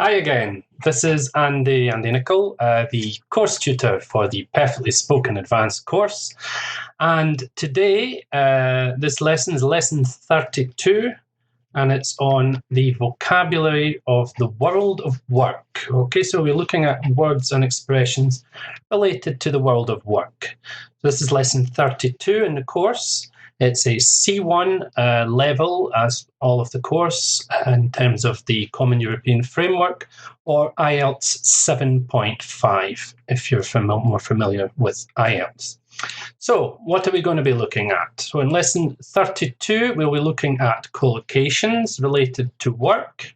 Hi again. This is Andy Nicol, the course tutor for the Perfectly Spoken Advanced course. And today, this lesson is lesson 32, and it's on the vocabulary of the world of work. Okay, so we're looking at words and expressions related to the world of work. This is lesson 32 in the course. It's a C1 level, as all of the course, in terms of the Common European Framework, or IELTS 7.5, if you're more familiar with IELTS. So what are we going to be looking at? So in lesson 32, we'll be looking at collocations related to work,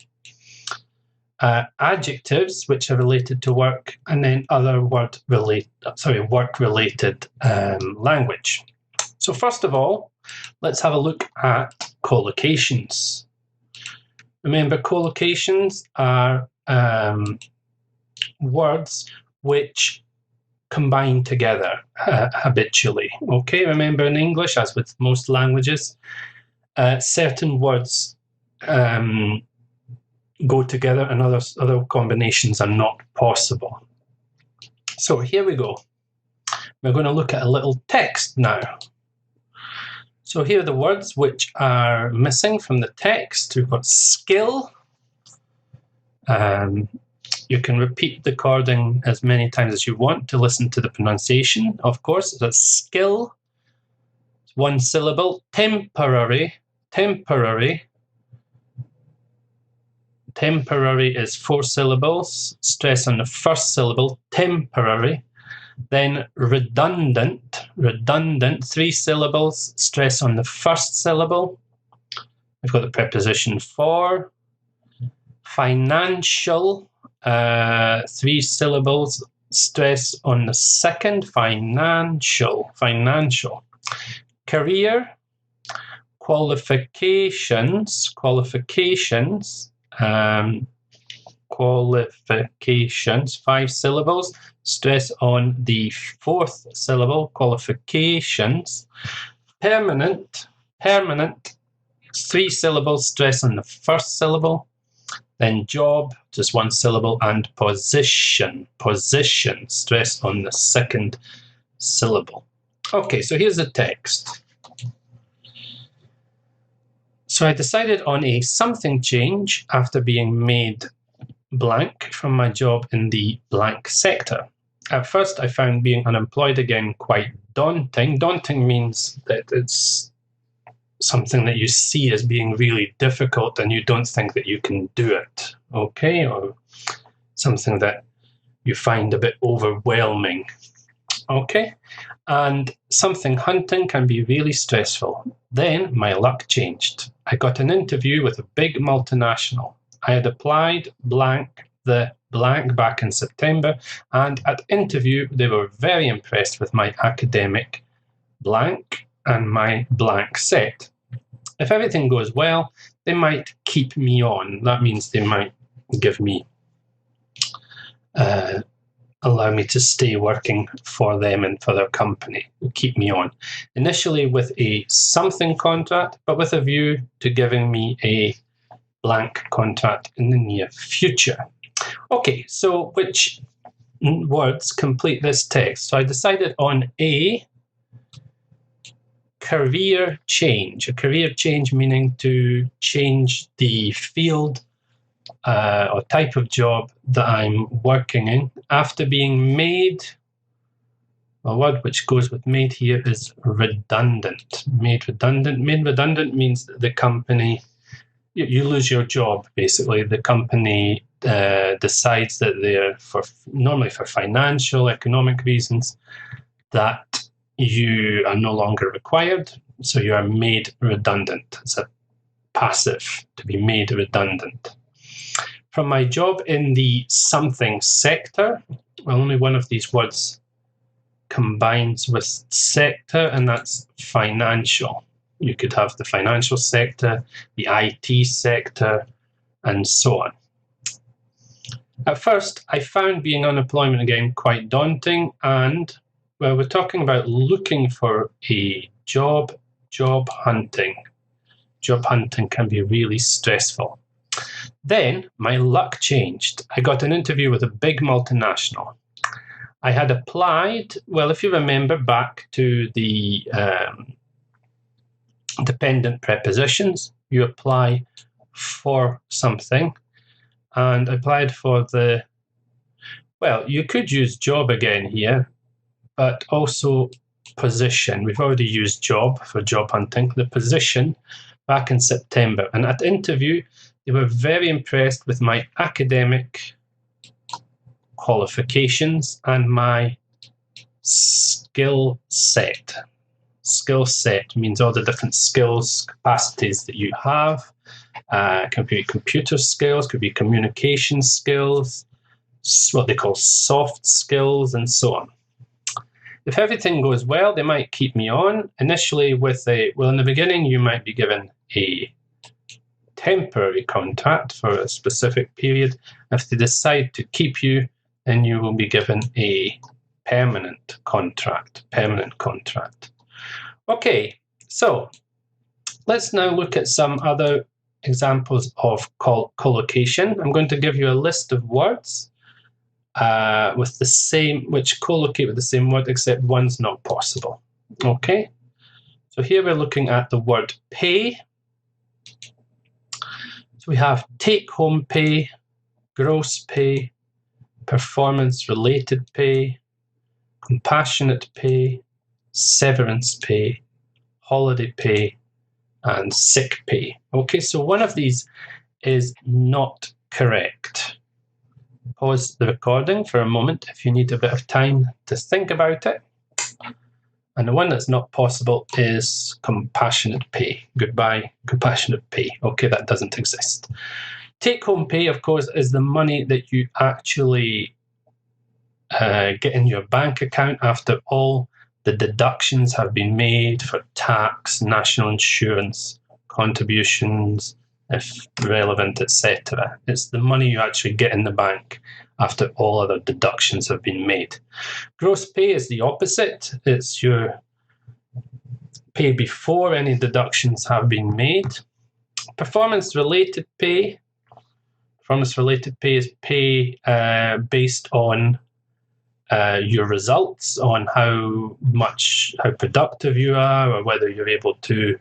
adjectives which are related to work, and then other work-related language. So first of all, let's have a look at collocations. Remember, collocations are words which combine together habitually. Okay, remember in English, as with most languages, certain words go together and other combinations are not possible. So here we go. We're going to look at a little text now. So here are the words which are missing from the text. We've got skill. You can repeat the recording as many times as you want to listen to the pronunciation. Of course, that's skill. It's one syllable. Temporary. Temporary is 4 syllables. Stress on the first syllable. Temporary. Then redundant, 3 syllables, stress on the first syllable. We've got the preposition for. Financial, 3 syllables, stress on the second. Financial. Career, qualifications, 5 syllables, stress on the 4th syllable, qualifications. Permanent, 3 syllables, stress on the first syllable. Then job, just 1 syllable, and position, stress on the second syllable. Okay, so here's the text. So I decided on a something change after being made blank from my job in the blank sector. At first, I found being unemployed again quite daunting. Daunting means that it's something that you see as being really difficult and you don't think that you can do it, okay? Or something that you find a bit overwhelming, okay? And something hunting can be really stressful. Then my luck changed. I got an interview with a big multinational. I had applied the blank back in September, and at interview they were very impressed with my academic blank and my blank set. If everything goes well, they might keep me on. That means they might give me, allow me to stay working for them and for their company, keep me on. Initially with a something contract, but with a view to giving me a blank contract in the near future. Okay, so which words complete this text? So I decided on A, career change. A career change meaning to change the field or type of job that I'm working in. After being made, a word which goes with made here is redundant. Made redundant means that the company, you lose your job, basically. The company decides that they're, normally for financial, economic reasons, that you are no longer required, so you are made redundant. It's a passive, to be made redundant. From my job in the something sector, well, only one of these words combines with sector, and that's financial. You could have the financial sector, the IT sector, and so on. At first, I found being unemployment again quite daunting, and well, we're talking about looking for a job hunting. Job hunting can be really stressful. Then my luck changed. I got an interview with a big multinational. I had applied, well, if you remember back to the dependent prepositions, you apply for something, and I applied for the, well, you could use job again here, but also position. We've already used job for job hunting. The position back in September. And at the interview, they were very impressed with my academic qualifications and my skill set. Skill set means all the different skills, capacities that you have. Could be computer skills, could be communication skills, what they call soft skills, and so on. If everything goes well, they might keep me on. Initially with well, in the beginning, you might be given a temporary contract for a specific period. If they decide to keep you, then you will be given a permanent contract. Okay, so let's now look at some other examples of collocation. I'm going to give you a list of words with the same, which collocate with the same word, except one's not possible. Okay, so here we're looking at the word pay. So we have take-home pay, gross pay, performance-related pay, compassionate pay, severance pay, holiday pay, and sick pay. Okay, so one of these is not correct. Pause the recording for a moment if you need a bit of time to think about it. And the one that's not possible is compassionate pay. Goodbye, compassionate pay. Okay, that doesn't exist. Take-home pay, of course, is the money that you actually get in your bank account after all the deductions have been made for tax, national insurance, contributions, if relevant, etc. It's the money you actually get in the bank after all other deductions have been made. Gross pay is the opposite. It's your pay before any deductions have been made. Performance-related pay. Performance-related pay is pay based on your results, on how productive you are, or whether you're able to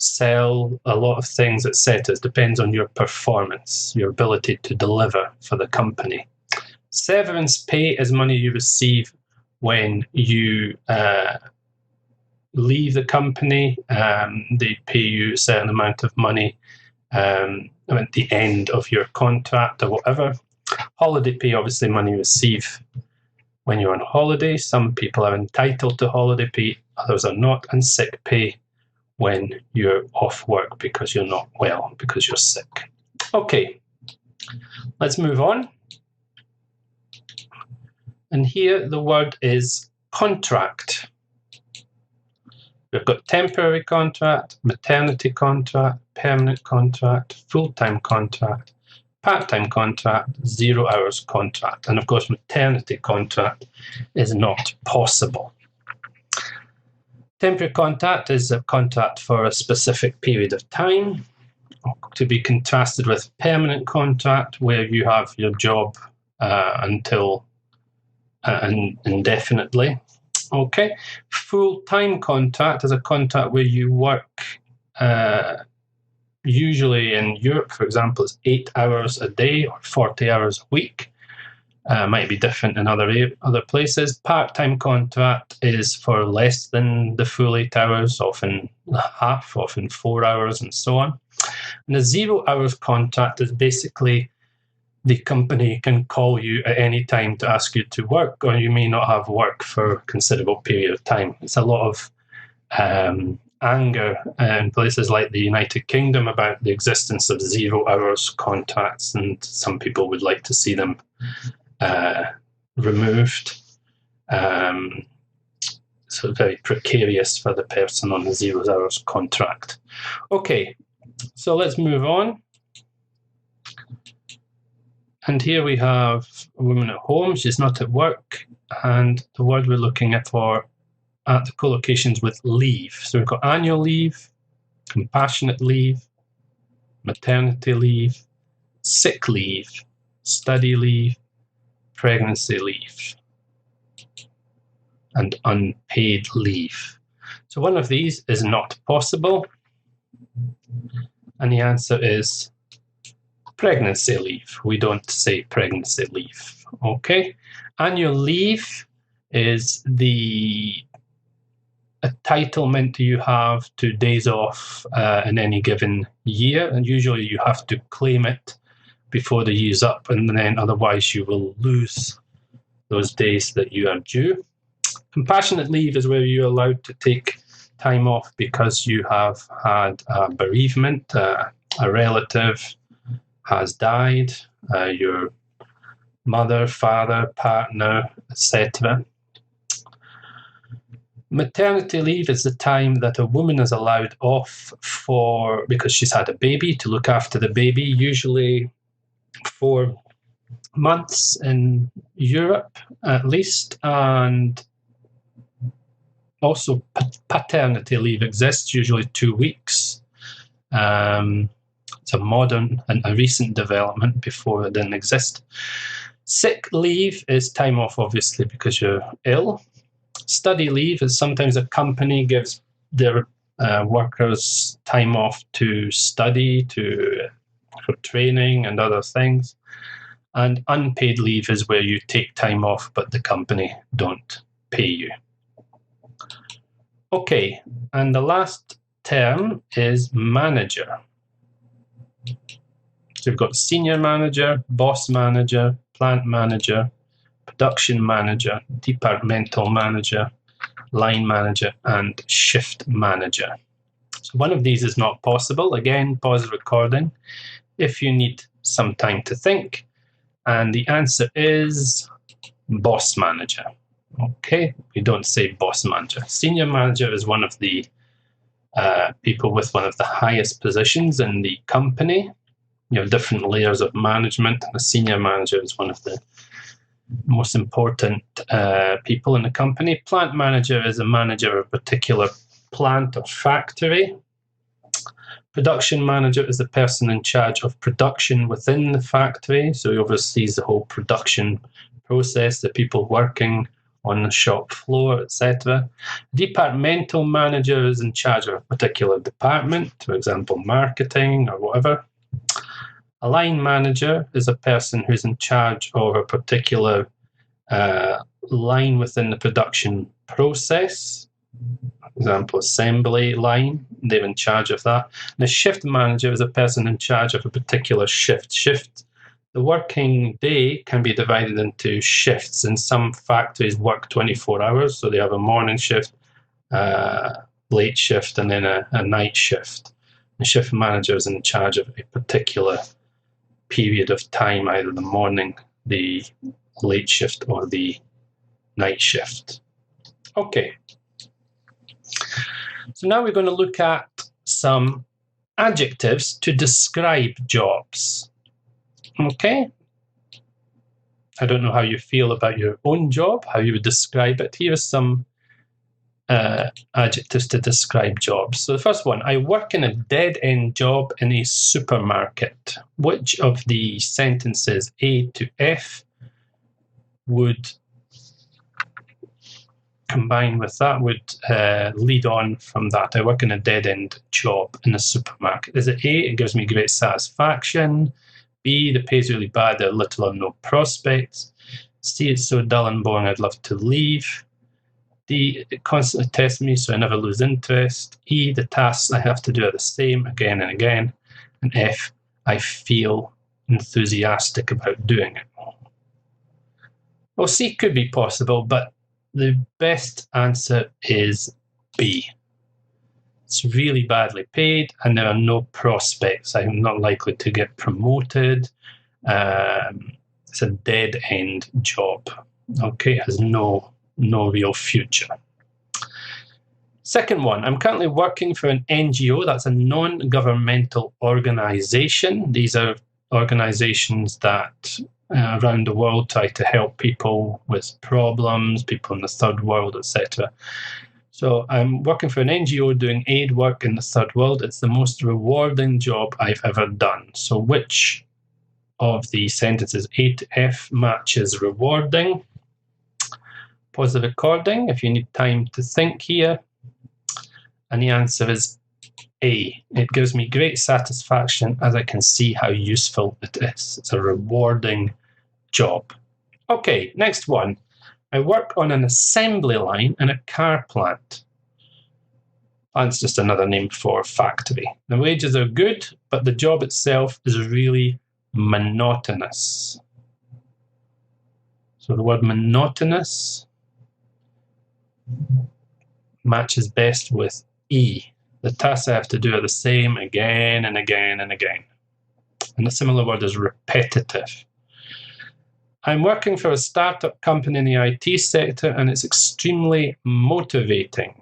sell a lot of things, etc. It depends on your performance, your ability to deliver for the company. Severance pay is money you receive when you leave the company. They pay you a certain amount of money at the end of your contract or whatever. Holiday pay, obviously money you receive when you're on holiday. Some people are entitled to holiday pay, others are not. And sick pay when you're off work because you're not well, because you're sick. Okay, let's move on. And here the word is contract. We've got temporary contract, maternity contract, permanent contract, full-time contract, part-time contract, 0 hours contract. And of course, maternity contract is not possible. Temporary contract is a contract for a specific period of time, to be contrasted with permanent contract, where you have your job until indefinitely. Okay, full-time contract is a contract where you work, usually in Europe, for example, it's 8 hours a day or 40 hours a week. Might be different in other places. Part-time contract is for less than the full 8 hours, often half, often 4 hours, and so on. And the 0 hours contract is basically the company can call you at any time to ask you to work, or you may not have work for a considerable period of time. It's a lot of anger in places like the United Kingdom about the existence of 0 hours contracts, and some people would like to see them removed. So very precarious for the person on the 0 hours contract. Okay, so let's move on. And here we have a woman at home, she's not at work, and the word we're looking at the collocations with leave. So we've got annual leave, compassionate leave, maternity leave, sick leave, study leave, pregnancy leave, and unpaid leave. So one of these is not possible, and the answer is pregnancy leave. We don't say pregnancy leave. Okay, annual leave is the entitlement you have to days off in any given year, and usually you have to claim it before the year's up, and then otherwise you will lose those days that you are due. Compassionate leave is where you're allowed to take time off because you have had a bereavement, a relative has died, your mother, father, partner, etc. Maternity leave is the time that a woman is allowed off because she's had a baby, to look after the baby, usually 4 months in Europe at least, and also paternity leave exists, usually 2 weeks. It's a modern and a recent development. Before it didn't exist. Sick leave is time off, obviously, because you're ill. Study leave is sometimes a company gives their workers time off to study, for training and other things. And unpaid leave is where you take time off, but the company don't pay you. Okay, and the last term is manager. So we've got senior manager, boss manager, plant manager, production manager, departmental manager, line manager, and shift manager. So one of these is not possible. Again, pause the recording if you need some time to think. And the answer is boss manager. Okay, we don't say boss manager. Senior manager is one of the people with one of the highest positions in the company. You have different layers of management, and a senior manager is one of the most important people in the company. Plant manager is a manager of a particular plant or factory. Production manager is the person in charge of production within the factory, so he oversees the whole production process, the people working on the shop floor, etc. Departmental manager is in charge of a particular department, for example, marketing or whatever. A line manager is a person who's in charge of a particular line within the production process. For example, assembly line, they're in charge of that. And a shift manager is a person in charge of a particular shift. The working day can be divided into shifts, and some factories work 24 hours, so they have a morning shift, late shift, and then a night shift. The shift manager is in charge of a particular period of time, either the morning, the late shift, or the night shift. Okay. So now we're going to look at some adjectives to describe jobs. Okay. I don't know how you feel about your own job, how you would describe it. Here are some adjectives to describe jobs. So the first one, I work in a dead-end job in a supermarket. Which of the sentences A to F would combine with that, would lead on from that? I work in a dead-end job in a supermarket. Is it A, it gives me great satisfaction? B, the pay's really bad, there are little or no prospects? C, it's so dull and boring I'd love to leave? D, it constantly tests me so I never lose interest? E, the tasks I have to do are the same again and again? And F, I feel enthusiastic about doing it. Well, C could be possible, but the best answer is B. It's really badly paid and there are no prospects. I'm not likely to get promoted. It's a dead-end job. Okay, it has no real future. Second one, I'm currently working for an NGO. That's a non-governmental organization. These are organizations that around the world try to help people with problems, people in the third world, etc. So I'm working for an NGO doing aid work in the third world. It's the most rewarding job I've ever done. So which of the sentences A to F matches rewarding. Pause the recording if you need time to think here. And the answer is A. It gives me great satisfaction as I can see how useful it is. It's a rewarding job. Okay, next one. I work on an assembly line in a car plant. Plant's just another name for factory. The wages are good, but the job itself is really monotonous. So the word monotonous matches best with E. The tasks I have to do are the same again and again and again. And a similar word is repetitive. I'm working for a startup company in the IT sector and it's extremely motivating.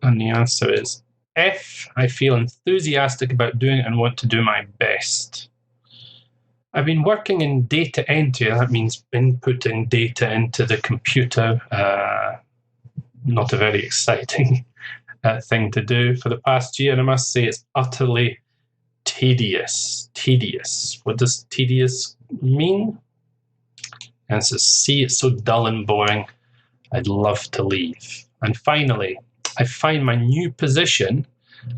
And the answer is F. I feel enthusiastic about doing it and want to do my best. I've been working in data entry. That means inputting data into the computer. Not a very exciting thing to do for the past year. And I must say it's utterly tedious. Tedious. What does tedious mean? The answer is C. It's so dull and boring. I'd love to leave. And finally, I find my new position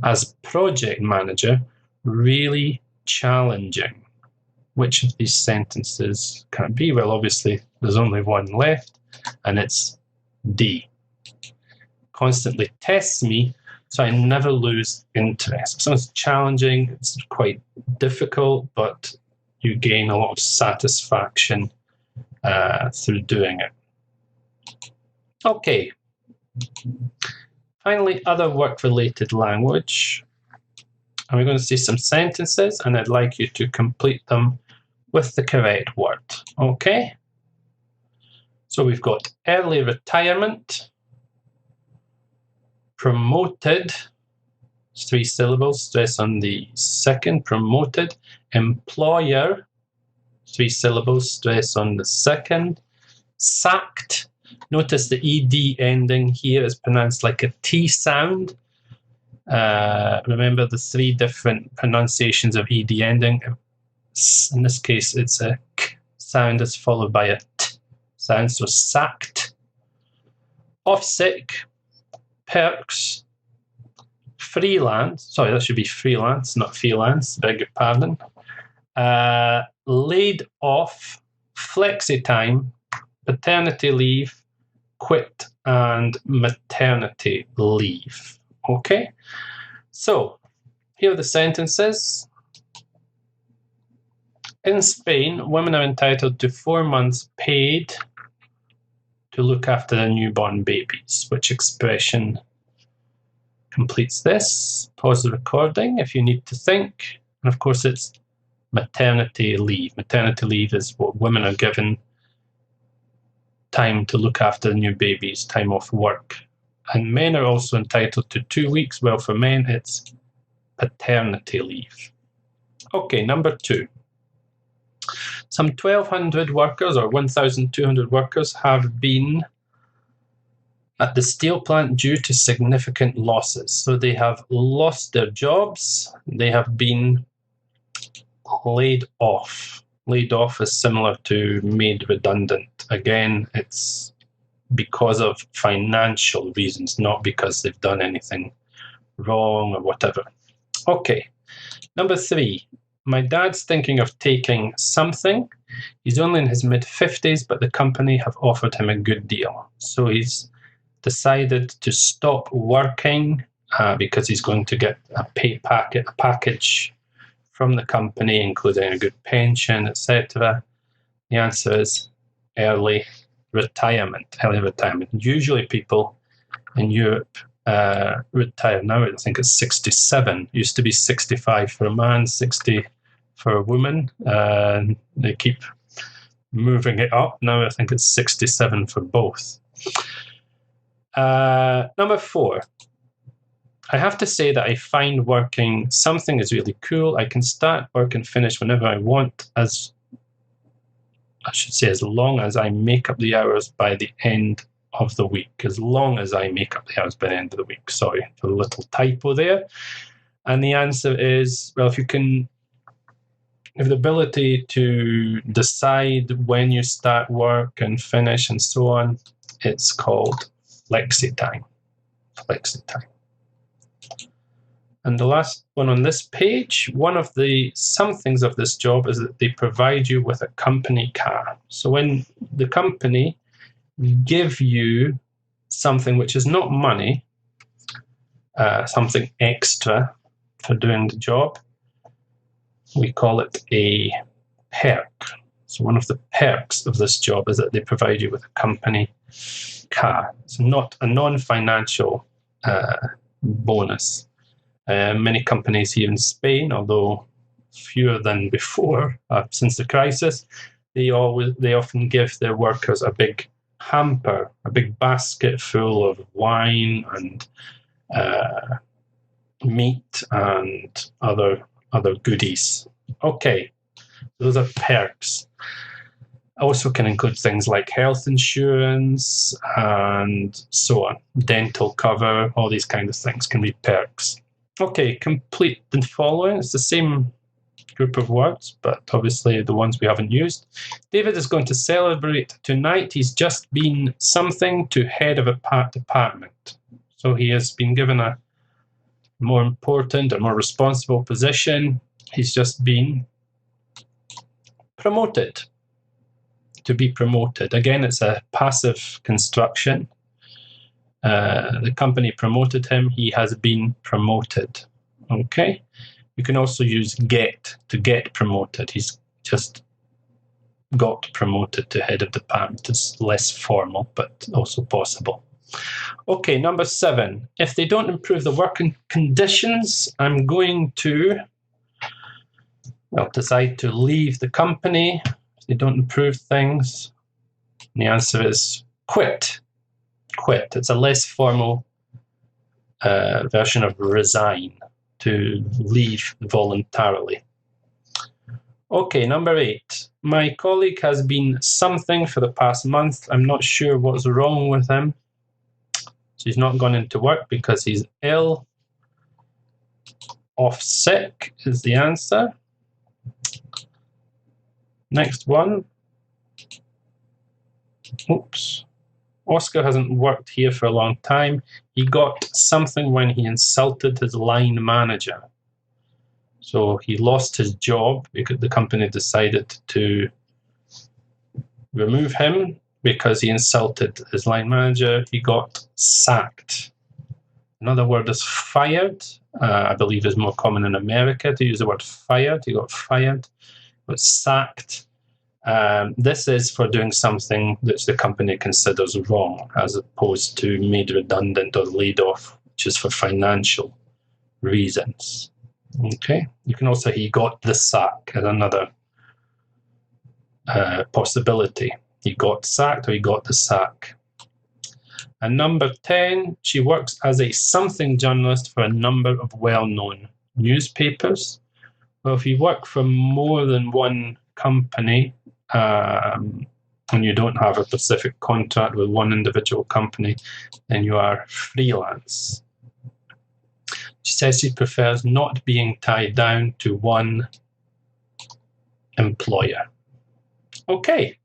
as project manager really challenging. Which of these sentences can it be? Well, obviously, there's only one left, and it's D. Constantly tests me, so I never lose interest. So it's challenging, it's quite difficult, but you gain a lot of satisfaction through doing it. Okay. Finally, other work-related language. And we're going to see some sentences, and I'd like you to complete them with the correct word. Okay? So we've got early retirement, promoted, it's 3 syllables, stress on the second, promoted, employer, 3 syllables, stress on the second, sacked. Notice the ED ending here is pronounced like a T sound. Remember the 3 different pronunciations of ED ending. In this case, it's a K sound is followed by a T sound, so sacked. Off sick, perks, freelance. Sorry, that should be freelance, not freelance. Beg your pardon. Laid off, flexi time, paternity leave, quit, and maternity leave. Okay, so here are the sentences. In Spain, women are entitled to 4 months paid to look after their newborn babies. Which expression completes this? Pause the recording if you need to think. And of course, it's maternity leave. Maternity leave is what women are given time to look after the new babies, time off work. And men are also entitled to 2 weeks. Well, for men, it's paternity leave. Okay, number 2. Some 1,200 workers or 1,200 workers have been at the steel plant due to significant losses. So they have lost their jobs. They have been laid off. Laid off is similar to made redundant. Again, it's because of financial reasons, not because they've done anything wrong or whatever. Okay, number 3. My dad's thinking of taking something. He's only in his mid-50s, but the company have offered him a good deal. So he's decided to stop working because he's going to get a package from the company, including a good pension, etc. The answer is early retirement. Early retirement. Usually people in Europe retire now. I think it's 67. It used to be 65 for a man, 60 for a woman. They keep moving it up. Now I think it's 67 for both. Number 4. I have to say that I find working something is really cool. I can start work and finish whenever I want, as long as I make up the hours by the end of the week. As long as I make up the hours by the end of the week. Sorry for the little typo there. And the answer is, well, if you have the ability to decide when you start work and finish and so on, it's called flexi-time. Flexi-time. And the last one on this page, one of the somethings of this job is that they provide you with a company car. So when the company give you something which is not money, something extra for doing the job, we call it a perk. So one of the perks of this job is that they provide you with a company car. It's not a non-financial bonus. Many companies here in Spain, although fewer than before since the crisis, they often give their workers a big hamper, a big basket full of wine and meat and other goodies. Okay, those are perks. Also can include things like health insurance and so on. Dental cover, all these kinds of things can be perks. Okay, complete the following. It's the same group of words, but obviously the ones we haven't used. David is going to celebrate tonight. He's just been something to head of a department. So he has been given a more important or more responsible position. He's just been promoted. To be promoted. Again, it's a passive construction. The company promoted him. He has been promoted. Okay. You can also use get to get promoted. He's just got promoted to head of department. It's less formal, but also possible. Okay, number 7. If they don't improve the working conditions, I'm going to, well, decide to leave the company. If they don't improve things, and the answer is quit. Quit. It's a less formal version of resign, to leave voluntarily. Okay, number 8. My colleague has been something for the past month. I'm not sure what's wrong with him. So he's not gone into work because he's ill. Off sick is the answer. Next one. Oops. Oscar hasn't worked here for a long time. He got something when he insulted his line manager. So he lost his job because the company decided to remove him because he insulted his line manager. He got sacked. Another word is fired. I believe is more common in America to use the word fired. He got fired, but sacked. This is for doing something that the company considers wrong, as opposed to made redundant or laid off, which is for financial reasons. Okay. You can also, he got the sack as another possibility. He got sacked or he got the sack. And number 10, she works as a something journalist for a number of well-known newspapers. Well, if you work for more than one company, and you don't have a specific contract with one individual company, then you are freelance. She says she prefers not being tied down to one employer. Okay.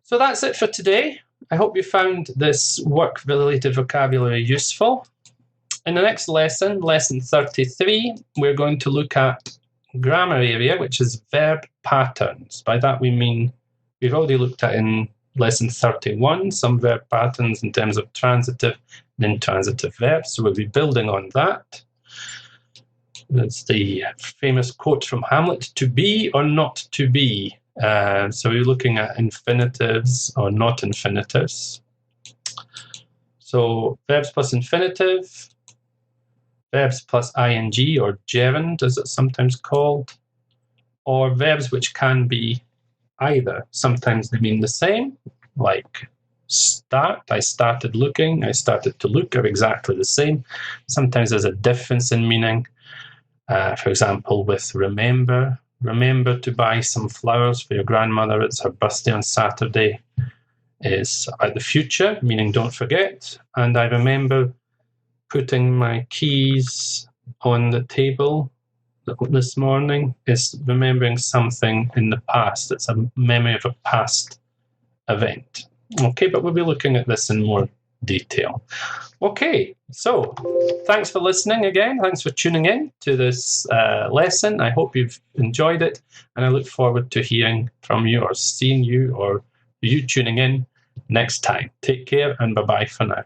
So that's it for today. I hope you found this work-related vocabulary useful. In the next lesson, lesson 33, we're going to look at grammar area, which is verb patterns. By that we mean, we've already looked at in lesson 31 some verb patterns in terms of transitive and intransitive verbs, so we'll be building on that. That's the famous quote from Hamlet, to be or not to be. So we're looking at infinitives or not infinitives. So verbs plus infinitive, verbs plus ing or gerund, as it's sometimes called, or verbs which can be either. Sometimes they mean the same, like start, I started looking, I started to look, are exactly the same. Sometimes there's a difference in meaning. For example, with remember to buy some flowers for your grandmother, it's her birthday on Saturday, is about the future, meaning don't forget. And I remember putting my keys on the table this morning is remembering something in the past. It's a memory of a past event. Okay, but we'll be looking at this in more detail. Okay, so thanks for listening again. Thanks for tuning in to this lesson. I hope you've enjoyed it, and I look forward to hearing from you or seeing you or you tuning in next time. Take care and bye-bye for now.